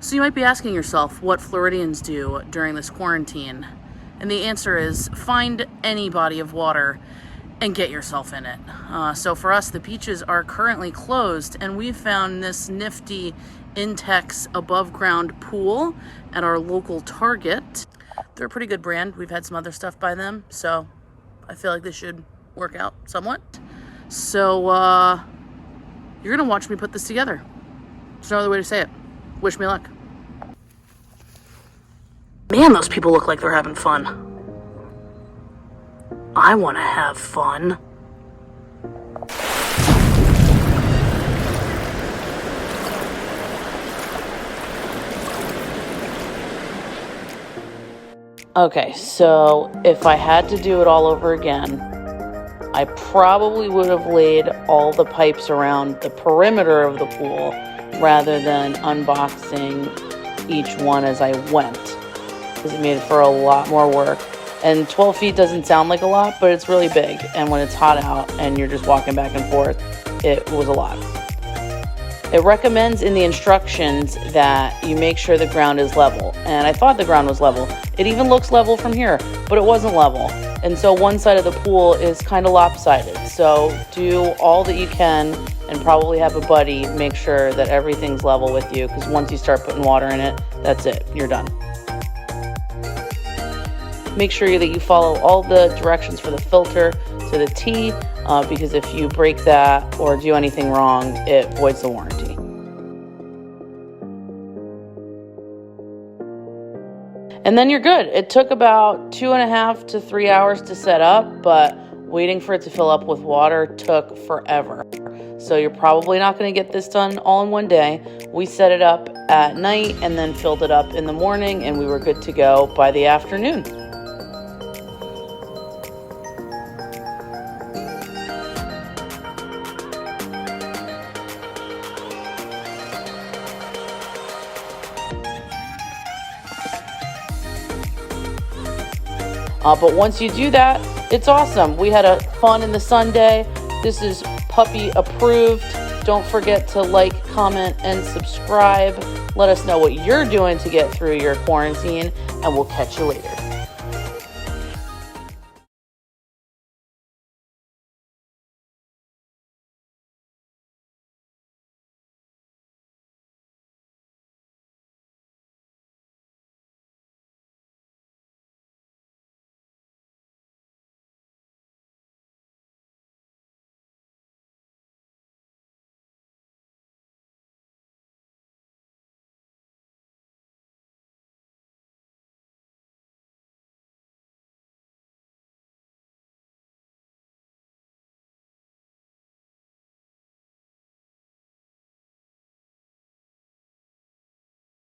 So you might be asking yourself what Floridians do during this quarantine. And the answer is find any body of water and get yourself in it. So for us, the beaches are currently closed, and we found this nifty Intex above ground pool at our local Target. They're a pretty good brand. We've had some other stuff by them, so I feel like this should work out somewhat. So you're gonna watch me put this together. There's no other way to say it. Wish me luck. Man, those people look like they're having fun. I want to have fun. Okay, so if I had to do it all over again, I probably would have laid all the pipes around the perimeter of the pool rather than unboxing each one as I went, because it made for a lot more work. And 12 feet doesn't sound like a lot, but it's really big. And when it's hot out and you're just walking back and forth, it was a lot. It recommends in the instructions that you make sure the ground is level. And I thought the ground was level. It even looks level from here, but it wasn't level. And so one side of the pool is kind of lopsided. So do all that you can and probably have a buddy make sure that everything's level with you, because once you start putting water in it, that's it, you're done. Make sure that you follow all the directions for the filter to the T, because if you break that or do anything wrong, it voids the warranty. And then you're good. It took about 2.5 to 3 hours to set up, but waiting for it to fill up with water took forever. So you're probably not going to get this done all in one day. We set it up at night and then filled it up in the morning, and we were good to go by the afternoon. But once you do that, it's awesome. We had a fun in the Sunday. This is puppy approved. Don't forget to like, comment, and subscribe. Let us know what you're doing to get through your quarantine, and we'll catch you later.